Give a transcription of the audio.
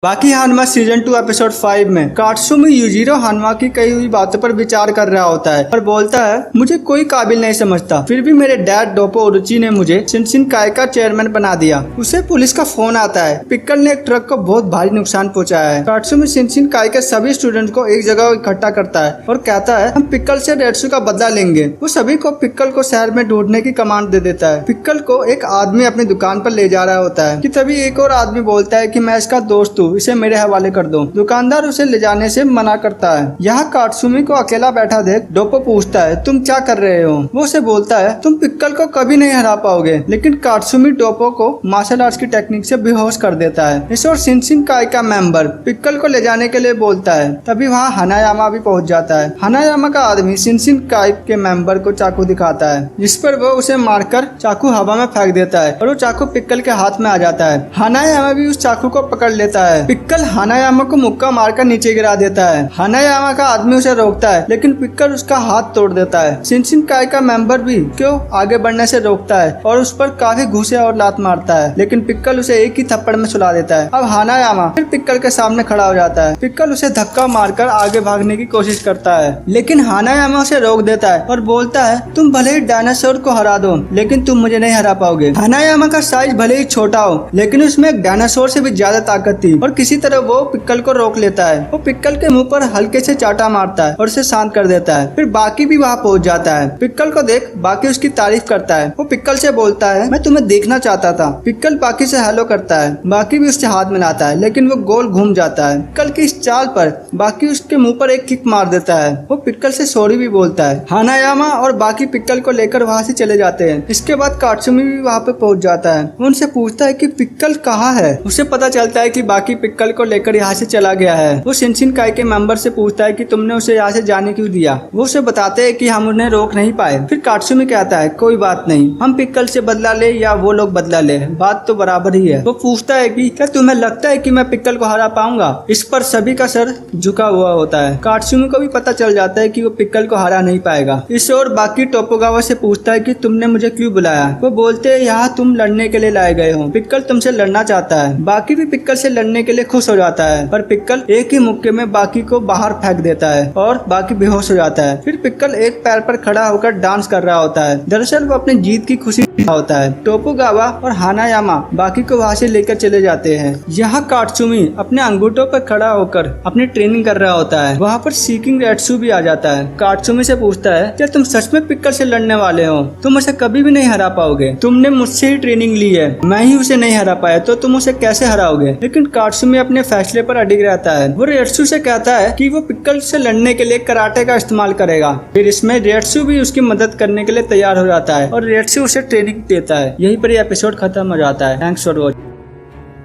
बाकी हानमा season 2 episode 5 में कात्सुमी Yujiro हानमा की कही हुई बातों पर विचार कर रहा होता है और बोलता है, मुझे कोई काबिल नहीं समझता, फिर भी मेरे डैड डोपो ओरुची ने मुझे शिनशिनकाई का चेयरमैन बना दिया। उसे पुलिस का फोन आता है। पिक्कल ने एक ट्रक को बहुत भारी नुकसान पहुंचाया है। कात्सुमी शिनशिनकाई के सभी स्टूडेंट को एक जगह इकट्ठा करता है और कहता है, हम पिक्कल से रेट्सू का बदला लेंगे। वो सभी को पिक्कल को शहर में ढूंढने की कमांड दे देता है। पिक्कल को एक आदमी अपनी दुकान पर ले जा रहा होता है कि तभी एक और आदमी बोलता है कि मैं इसका दोस्त हूँ, इसे मेरे हवाले कर दो। दुकानदार उसे ले जाने से मना करता है। यहाँ कात्सुमी को अकेला बैठा देख डोपो पूछता है, तुम क्या कर रहे हो? वो उसे बोलता है, तुम पिक्कल को कभी नहीं हरा पाओगे। लेकिन कात्सुमी डोपो को मार्शल आर्ट्स की टेक्निक से बेहोश कर देता है। इस और शिनशिनकाई का मेंबर पिक्कल को ले जाने के लिए बोलता है। तभी वहाँ हानायामा भी पहुँच जाता है। हानायामा का आदमी शिनशिनकाई के मेंबर को चाकू दिखाता है, जिस पर वो उसे मारकर चाकू हवा में फेंक देता है और वो चाकू पिक्कल के हाथ में आ जाता है। हानायामा भी उस चाकू को पकड़ लेता है। पिक्कल हानायामा को मुक्का मारकर नीचे गिरा देता है। हानायामा का आदमी उसे रोकता है, लेकिन पिक्कल उसका हाथ तोड़ देता है। शिनशिनकाई का मेंबर भी क्यों आगे बढ़ने से रोकता है और उस पर काफी घूसे और लात मारता है, लेकिन पिक्कल उसे एक ही थप्पड़ में सुला देता है। अब हानायामा फिर पिक्कल के सामने खड़ा हो जाता है। पिक्कल उसे धक्का मारकर आगे भागने की कोशिश करता है, लेकिन हानायामा उसे रोक देता है और बोलता है, तुम भले ही डायनासोर को हरा दो, लेकिन तुम मुझे नहीं हरा पाओगे। हानायामा का साइज भले ही छोटा हो, लेकिन उसमें एक डायनासोर से भी ज्यादा ताकत थी और किसी तरह वो पिक्कल को रोक लेता है। वो पिक्कल के मुंह पर हल्के से चाटा मारता है और उसे शांत कर देता है। फिर बाकी भी वहाँ पहुँच जाता है। पिक्कल को देख बाकी उसकी तारीफ करता है। वो पिक्कल से बोलता है, मैं तुम्हें देखना चाहता था। पिक्कल बाकी से हेलो करता है। बाकी भी उससे हाथ मिलाता है, लेकिन वो गोल घूम जाता है। पिक्कल की इस चाल पर बाकी उसके मुंह पर एक किक मार देता है। वो पिक्कल से सॉरी भी बोलता है। हानायामा और बाकी पिक्कल को लेकर वहाँ से चले जाते हैं। इसके बाद कात्सुमी भी वहाँ पे पहुँच जाता है। वो उनसे पूछता है कि पिक्कल कहाँ है। उसे पता चलता है कि बाकी पिक्कल को लेकर यहाँ से चला गया है। वो शिनशिनकाई के मेंबर से पूछता है कि तुमने उसे यहाँ से जाने क्यों दिया। वो उसे बताते हैं कि हम उन्हें रोक नहीं पाए। फिर कात्सुमी कहता है, कोई बात नहीं, हम पिक्कल से बदला ले या वो लोग बदला ले, बात तो बराबर ही है। वो पूछता है कि क्या तुम्हें लगता है कि मैं पिक्कल को हरा पाऊंगा? इस पर सभी का सर झुका हुआ होता है। कात्सुमी को भी पता चल जाता है कि वो पिक्कल को हरा नहीं पाएगा। इस और बाकी टोपोगावा से पूछता है कि तुमने मुझे क्यों बुलाया। वो बोलते हैं, यहाँ तुम लड़ने के लिए लाए गए हो, पिक्कल तुमसे लड़ना चाहता है। बाकी भी पिक्कल से लड़ने के लिए खुश हो जाता है, पर पिक्कल एक ही मुक्के में बाकी को बाहर फेंक देता है और बाकी बेहोश हो जाता है। फिर पिक्कल एक पैर पर खड़ा होकर डांस कर रहा होता है। दरअसल वो अपनी जीत की खुशी होता है। टोपोगावा और हानायामा बाकी को वहाँ से लेकर चले जाते हैं। यहाँ कात्सुमी अपने अंगूठों पर खड़ा होकर अपनी ट्रेनिंग कर रहा होता है। वहाँ पर सीकिंग रेट्सू भी आ जाता है। कात्सुमी से पूछता है, क्या तुम सच में पिक्कल से लड़ने वाले हो? तुम उसे कभी भी नहीं हरा पाओगे। तुमने मुझसे ही ट्रेनिंग ली है, मैं ही उसे नहीं हरा पाया, तो तुम उसे कैसे हराओगे? लेकिन कात्सुमी अपने फैसले पर अडिग रहता है। वो रेट्सू से कहता है कि वो पिक्कल से लड़ने के लिए कराटे का इस्तेमाल करेगा। फिर इसमें रेट्सू भी उसकी मदद करने के लिए तैयार हो जाता है और रेट्सू उसे ट्रेनिंग देता है। यहीं पर ये एपिसोड खत्म हो जाता है। Thanks for watching.